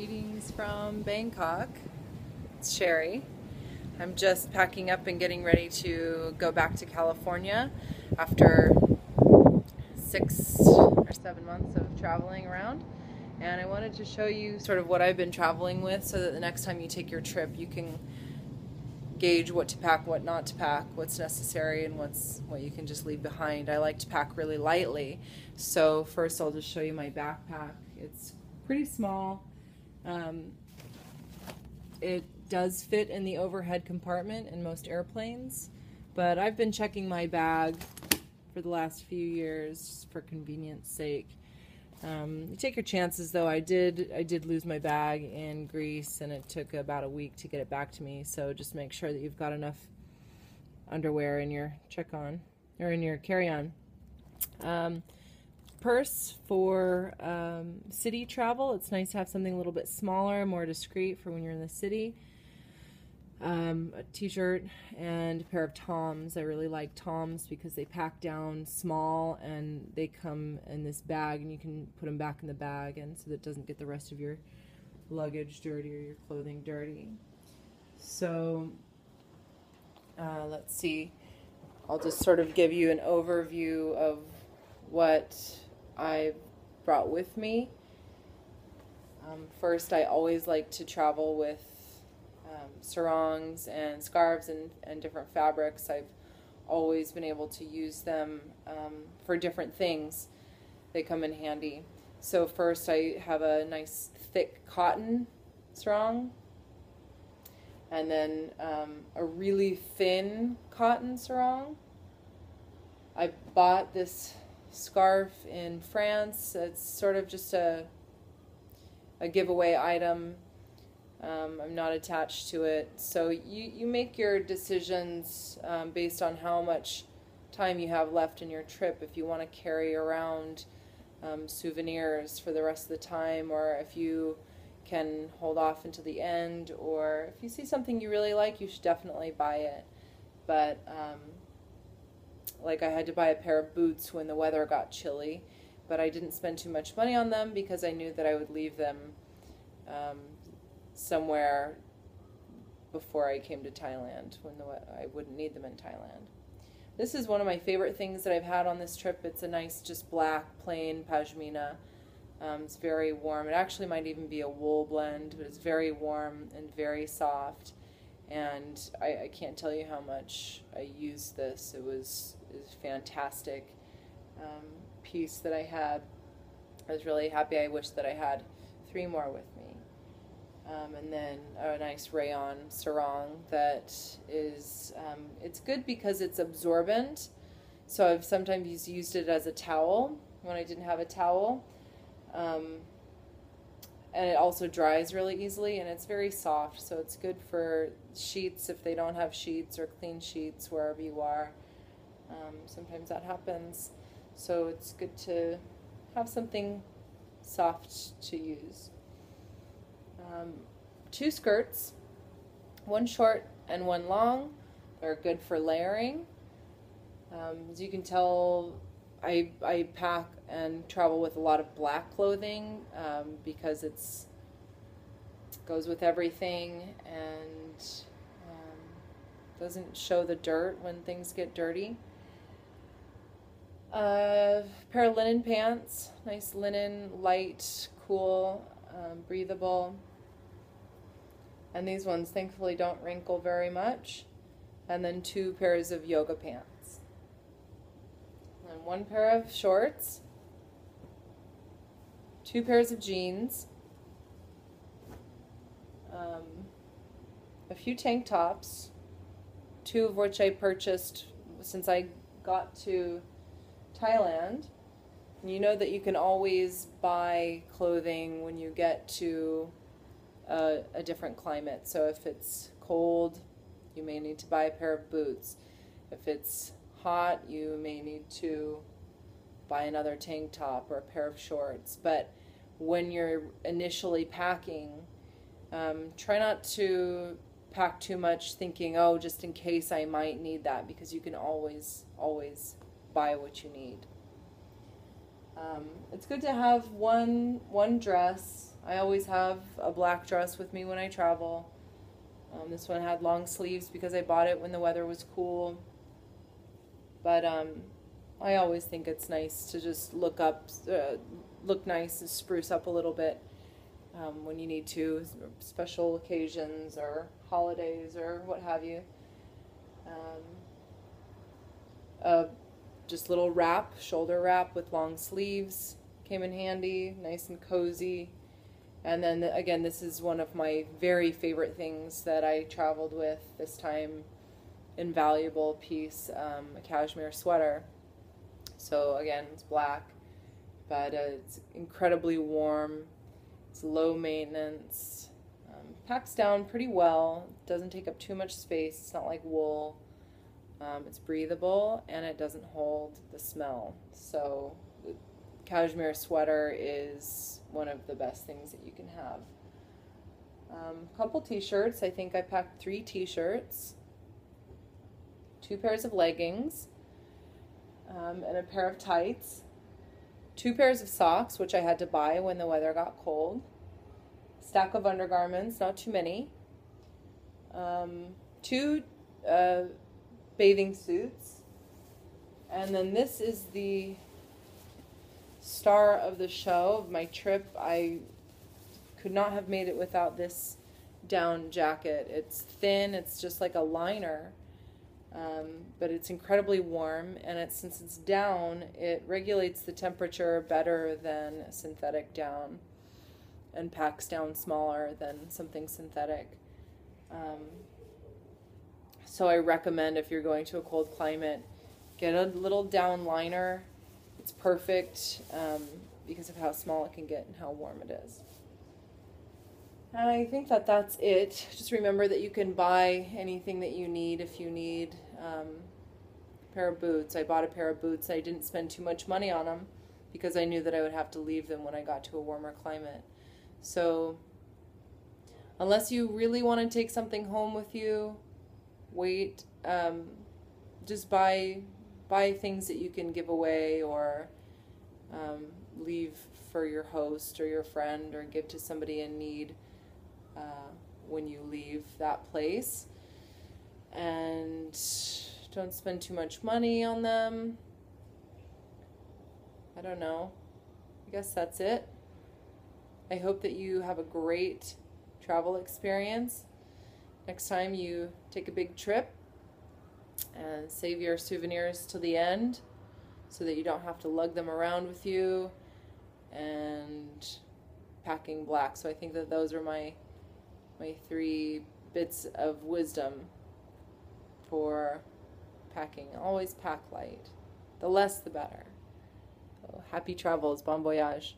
Greetings from Bangkok. It's Cheri. I'm just packing up and getting ready to go back to California after 6 or 7 months of traveling around. And I wanted to show you sort of what I've been traveling with so that the next time you take your trip you can gauge what to pack, what not to pack, what's necessary, and what you can just leave behind. I like to pack really lightly. So first I'll just show you my backpack. It's pretty small. It does fit in the overhead compartment in most airplanes, but I've been checking my bag for the last few years for convenience sake. You take your chances though. I did lose my bag in Greece, and it took about a week to get it back to me, so just make sure that you've got enough underwear in your check-on or in your carry-on. Purse for city travel. It's nice to have something a little bit smaller, more discreet for when you're in the city. A t-shirt and a pair of Toms. I really like Toms because they pack down small and they come in this bag, and you can put them back in the bag, and so that it doesn't get the rest of your luggage dirty or your clothing dirty. So let's see. I'll just sort of give you an overview of what I've brought with me. First, I always like to travel with sarongs and scarves and different fabrics. I've always been able to use them for different things. They come in handy. So first I have a nice thick cotton sarong, and then a really thin cotton sarong. I bought this scarf in France. It's sort of just a giveaway item. I'm not attached to it. So you make your decisions based on how much time you have left in your trip. If you want to carry around souvenirs for the rest of the time, or if you can hold off until the end, or if you see something you really like, you should definitely buy it. But like I had to buy a pair of boots when the weather got chilly, but I didn't spend too much money on them because I knew that I would leave them somewhere before I came to Thailand, when I wouldn't need them in Thailand. This is one of my favorite things that I've had on this trip. It's a nice, just black, plain pashmina. It's very warm. It actually might even be a wool blend, but it's very warm and very soft. And I can't tell you how much I used this. It was fantastic piece that I had. I was really happy. I wish that I had 3 more with me. And then a nice rayon sarong that is, it's good because it's absorbent. So I've sometimes used it as a towel when I didn't have a towel. And it also dries really easily, and it's very soft, so it's good for sheets if they don't have sheets, or clean sheets wherever you are. Sometimes that happens, so it's good to have something soft to use. 2 skirts, 1 short and 1 long. They're good for layering. As you can tell, I pack and travel with a lot of black clothing because it goes with everything and doesn't show the dirt when things get dirty. Pair of linen pants, nice linen, light, cool, breathable. And these ones thankfully don't wrinkle very much. And then 2 pairs of yoga pants. And 1 pair of shorts, 2 pairs of jeans, a few tank tops, 2 of which I purchased since I got to Thailand. And you know that you can always buy clothing when you get to a different climate. So if it's cold, you may need to buy a pair of boots. If it's hot, you may need to buy another tank top or a pair of shorts. But when you're initially packing, try not to pack too much thinking, oh, just in case I might need that, because you can always buy what you need. It's good to have one dress. I always have a black dress with me when I travel. This one had long sleeves because I bought it when the weather was cool. But I always think it's nice to just look nice and spruce up a little bit when you need to, special occasions or holidays or what have you. Just little wrap, shoulder wrap with long sleeves came in handy, nice and cozy. And then again, this is one of my very favorite things that I traveled with this time. Invaluable piece, a cashmere sweater. So again, it's black, but it's incredibly warm. It's low maintenance. Packs down pretty well. Doesn't take up too much space. It's not like wool. It's breathable and it doesn't hold the smell. So the cashmere sweater is one of the best things that you can have. A couple t-shirts. I think I packed 3 t-shirts, 2 pairs of leggings, and a pair of tights, 2 pairs of socks, which I had to buy when the weather got cold, stack of undergarments, not too many, 2 bathing suits, and then this is the star of the show of my trip. I could not have made it without this down jacket. It's thin, it's just like a liner, but it's incredibly warm, and since it's down, it regulates the temperature better than synthetic down and packs down smaller than something synthetic. So I recommend, if you're going to a cold climate, get a little down liner. It's perfect because of how small it can get and how warm it is. And I think that that's it. Just remember that you can buy anything that you need. If you need a pair of boots, I bought a pair of boots. I didn't spend too much money on them because I knew that I would have to leave them when I got to a warmer climate. So unless you really want to take something home with you, wait. Just buy things that you can give away or leave for your host or your friend or give to somebody in need when you leave that place. And don't spend too much money on them. I don't know. I guess that's it. I hope that you have a great travel experience next time you take a big trip, and save your souvenirs till the end so that you don't have to lug them around with you, and packing black. So I think that those are my 3 bits of wisdom for packing. Always pack light. The less the better. So happy travels. Bon voyage.